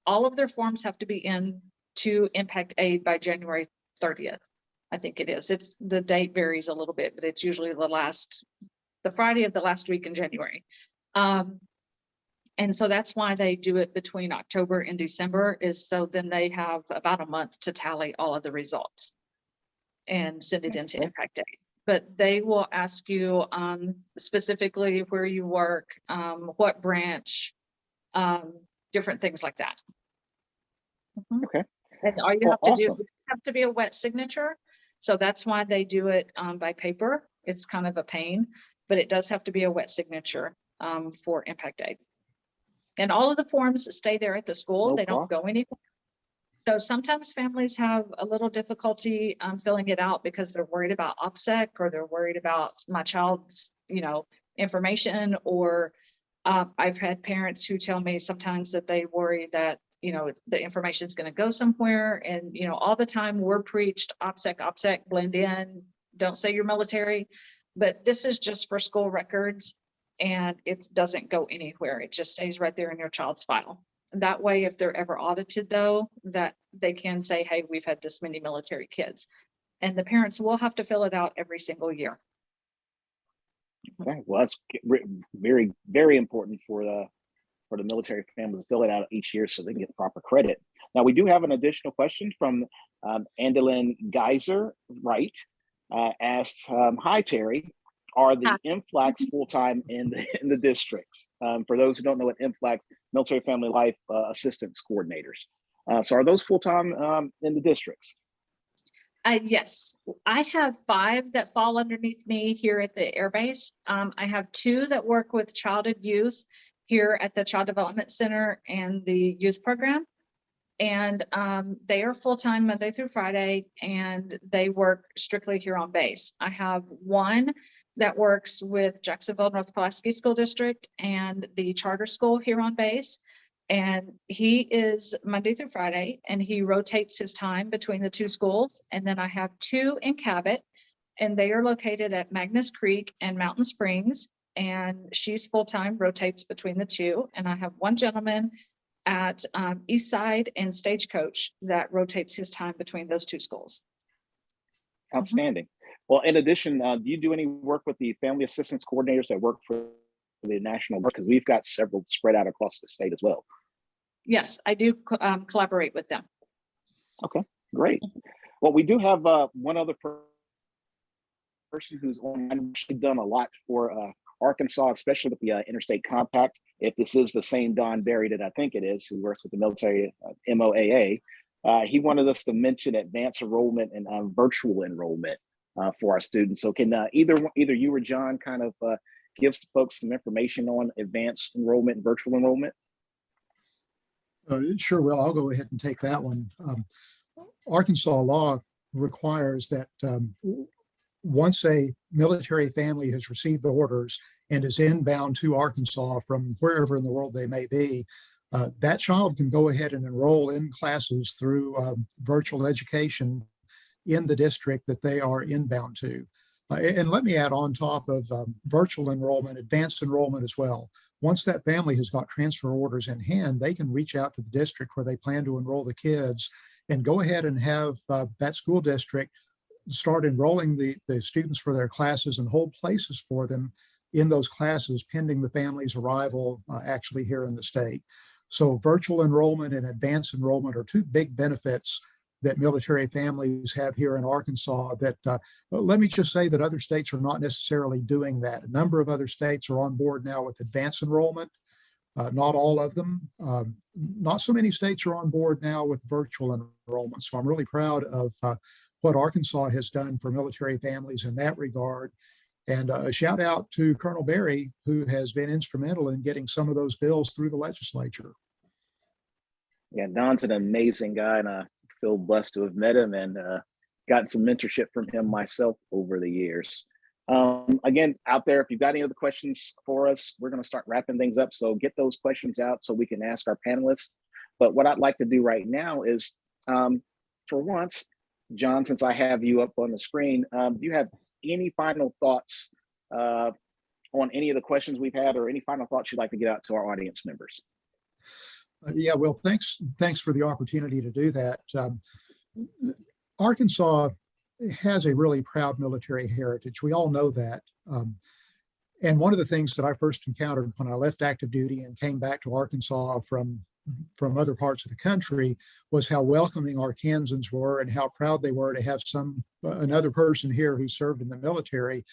all of their forms have to be in to impact aid by January 30th. I think it is. The date varies a little bit, but it's usually the Friday of the last week in January. And so that's why they do it between October and December, is so then they have about a month to tally all of the results and send it into impact aid. But they will ask you specifically where you work, what branch, different things like that. Okay. And all you have to do, it have to be a wet signature. So that's why they do it by paper. It's kind of a pain, but it does have to be a wet signature for impact aid. And all of the forms stay there at the school. No They don't go anywhere. So sometimes families have a little difficulty filling it out because they're worried about OPSEC, or they're worried about my child's, information, or I've had parents who tell me sometimes that they worry that, the information is going to go somewhere. And, all the time we're preached OPSEC, blend in, don't say you're military, but this is just for school records, and it doesn't go anywhere. It just stays right there in your child's file. That way, if they're ever audited, though, that they can say, hey, we've had this many military kids, and the parents will have to fill it out every single year. Okay, well, that's very, very important for the military family to fill it out each year so they can get proper credit. Now, we do have an additional question from Andelin Geyser, right? Asked, hi, Terri. Are the MFLACs full-time in the districts? For those who don't know what MFLACs, Military Family Life Assistance Coordinators. So are those full-time in the districts? Yes, I have 5 that fall underneath me here at the Air Base. I have 2 that work with childhood youth here at the Child Development Center and the youth program. And they are full-time Monday through Friday, and they work strictly here on base. I have 1 that works with Jacksonville North Pulaski School District and the charter school here on base. And he is Monday through Friday, and he rotates his time between the 2 schools. And then I have 2 in Cabot, and they are located at Magnus Creek and Mountain Springs. And she's full-time, rotates between the 2. And I have 1 gentleman at Eastside and Stagecoach that rotates his time between those 2 schools. Outstanding. Well, in addition, do you do any work with the family assistance coordinators that work for the national work? Because we've got several spread out across the state as well. Yes, I do collaborate with them. Okay, great. Well, we do have one other person who's on. She's done a lot for Arkansas, especially with the Interstate Compact. If this is the same Don Berry that I think it is, who works with the military MOAA, he wanted us to mention advanced enrollment and virtual enrollment for our students. So can either you or John kind of give folks some information on advanced enrollment and virtual enrollment? Sure, well, I'll go ahead and take that one. Arkansas law requires that once a military family has received orders and is inbound to Arkansas from wherever in the world they may be, that child can go ahead and enroll in classes through virtual education in the district that they are inbound to. And let me add on top of virtual enrollment, advanced enrollment as well. Once that family has got transfer orders in hand, they can reach out to the district where they plan to enroll the kids and go ahead and have that school district start enrolling the students for their classes and hold places for them in those classes pending the family's arrival actually here in the state. So virtual enrollment and advanced enrollment are 2 big benefits that military families have here in Arkansas that, let me just say that other states are not necessarily doing that. A number of other states are on board now with advanced enrollment, not all of them. Not so many states are on board now with virtual enrollment. So I'm really proud of what Arkansas has done for military families in that regard. And a shout out to Colonel Berry, who has been instrumental in getting some of those bills through the legislature. Yeah, Don's an amazing guy, and I feel blessed to have met him and gotten some mentorship from him myself over the years. Again, out there, if you've got any other questions for us, we're going to start wrapping things up. So get those questions out so we can ask our panelists. But what I'd like to do right now is, for once, John, since I have you up on the screen, do you have any final thoughts on any of the questions we've had, or any final thoughts you'd like to get out to our audience members? Yeah, well, thanks for the opportunity to do that. Arkansas has a really proud military heritage. We all know that. And one of the things that I first encountered when I left active duty and came back to Arkansas from other parts of the country was how welcoming Arkansans were and how proud they were to have another person here who served in the military.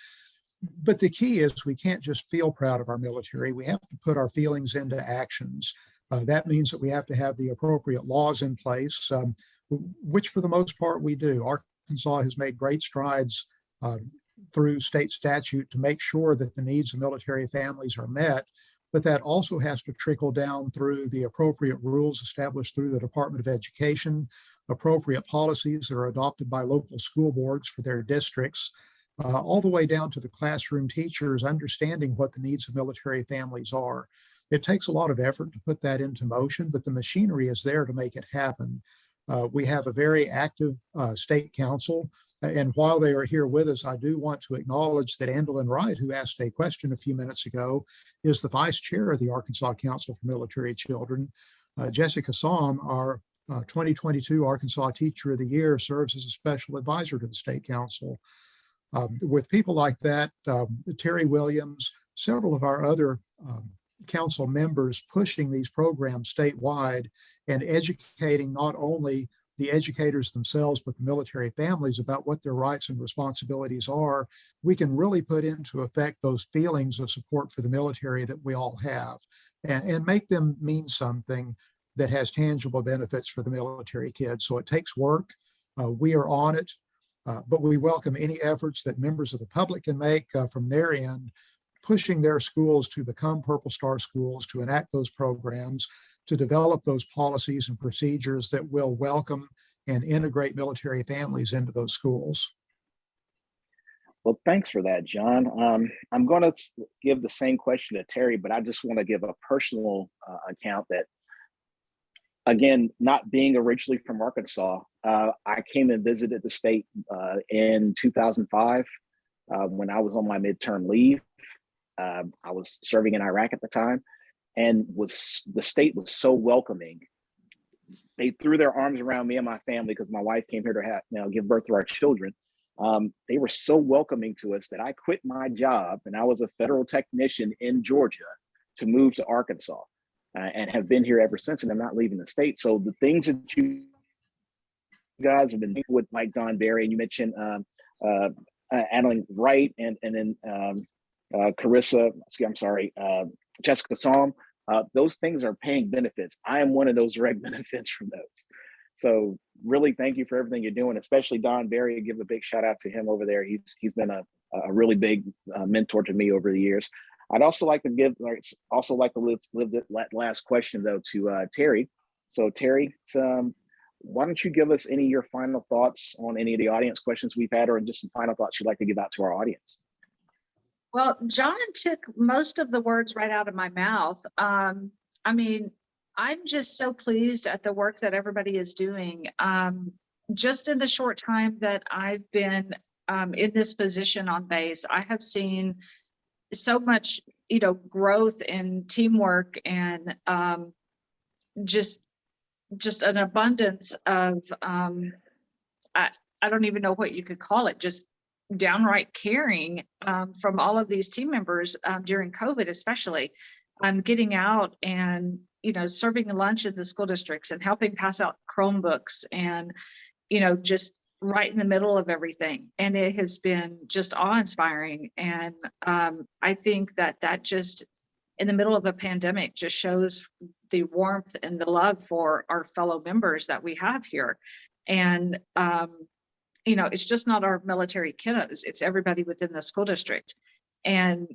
But the key is we can't just feel proud of our military. We have to put our feelings into actions. That means that we have to have the appropriate laws in place, which for the most part we do. Arkansas has made great strides through state statute to make sure that the needs of military families are met, but that also has to trickle down through the appropriate rules established through the Department of Education, appropriate policies that are adopted by local school boards for their districts, all the way down to the classroom teachers understanding what the needs of military families are. It takes a lot of effort to put that into motion, but the machinery is there to make it happen. We have a very active state council. And while they are here with us, I do want to acknowledge that Andolyn Wright, who asked a question a few minutes ago, is the vice chair of the Arkansas Council for Military Children. Jessica Somm, our 2022 Arkansas Teacher of the Year, serves as a special advisor to the state council. With people like that, Terri Williams, several of our other council members pushing these programs statewide and educating not only the educators themselves, but the military families about what their rights and responsibilities are, we can really put into effect those feelings of support for the military that we all have and make them mean something that has tangible benefits for the military kids. So it takes work. We are on it, but we welcome any efforts that members of the public can make from their end, pushing their schools to become Purple Star schools, to enact those programs, to develop those policies and procedures that will welcome and integrate military families into those schools. Well, thanks for that, John. I'm going to give the same question to Terri, but I just want to give a personal account that, again, not being originally from Arkansas, I came and visited the state in 2005 when I was on my midterm leave. I was serving in Iraq at the time, and the state was so welcoming. They threw their arms around me and my family because my wife came here to give birth to our children. They were so welcoming to us that I quit my job, and I was a federal technician in Georgia, to move to Arkansas, and have been here ever since, and I'm not leaving the state. So the things that you guys have been doing with Mike Don Berry, and you mentioned Adeline Wright, and then Jessica Somm, those things are paying benefits. I am one of those direct benefits from those. So really, thank you for everything you're doing, especially Don Berry. Give a big shout out to him over there. He's been a really big mentor to me over the years. I'd also like to live that last question though to Terri. So Terri, why don't you give us any of your final thoughts on any of the audience questions we've had, or just some final thoughts you'd like to give out to our audience? Well, John took most of the words right out of my mouth. I mean, I'm just so pleased at the work that everybody is doing. Just in the short time that I've been in this position on base, I have seen so much, growth in teamwork and just an abundance of, I don't even know what you could call it, just downright caring from all of these team members during COVID, especially. Getting out and, serving lunch in the school districts and helping pass out Chromebooks and, just right in the middle of everything. And it has been just awe-inspiring. And I think that just in the middle of a pandemic just shows the warmth and the love for our fellow members that we have here. And, it's just not our military kiddos, it's everybody within the school district. And,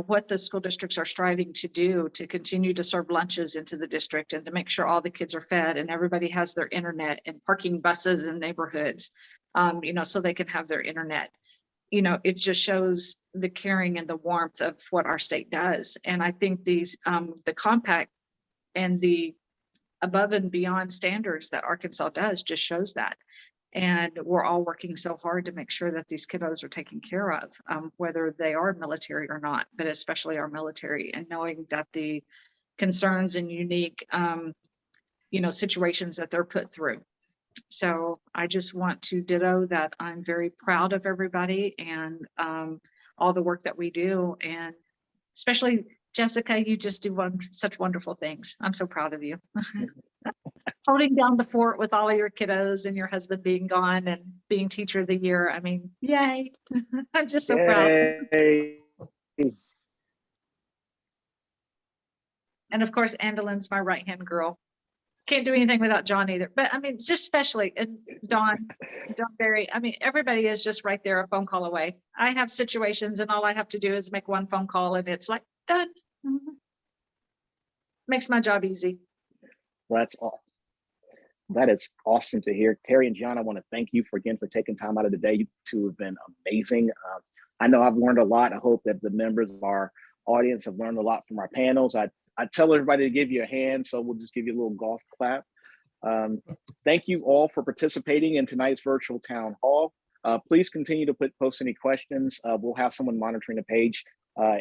what the school districts are striving to do to continue to serve lunches into the district and to make sure all the kids are fed and everybody has their internet, and parking buses in neighborhoods, so they can have their internet. It just shows the caring and the warmth of what our state does. And I think these, the compact and the above and beyond standards that Arkansas does just shows that. And we're all working so hard to make sure that these kiddos are taken care of, whether they are military or not, but especially our military, and knowing that the concerns and unique, situations that they're put through. So I just want to ditto that I'm very proud of everybody and all the work that we do. And especially Jessica, you just do such wonderful things. I'm so proud of you. Holding down the fort with all of your kiddos and your husband being gone and being Teacher of the Year. I mean, yay. I'm just so proud. And of course, Andolyn's my right-hand girl. Can't do anything without John either. But I mean, just especially Don Barry. I mean, everybody is just right there, a phone call away. I have situations and all I have to do is make one phone call and it's like done. Makes my job easy. Well, that's all. That is awesome to hear. Terri and John, I want to thank you for taking time out of the day. You two have been amazing. I know I've learned a lot. I hope that the members of our audience have learned a lot from our panels. I tell everybody to give you a hand, so we'll just give you a little golf clap. Thank you all for participating in tonight's virtual town hall. Please continue to post any questions. We'll have someone monitoring the page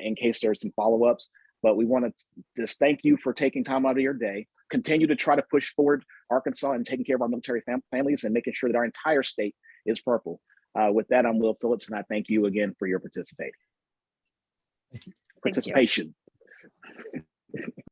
in case there's some follow-ups. But we want to just thank you for taking time out of your day. Continue to try to push forward Arkansas and taking care of our military families and making sure that our entire state is purple. With that, I'm Will Phillips, and I thank you again for your participation. Thank you. Participation.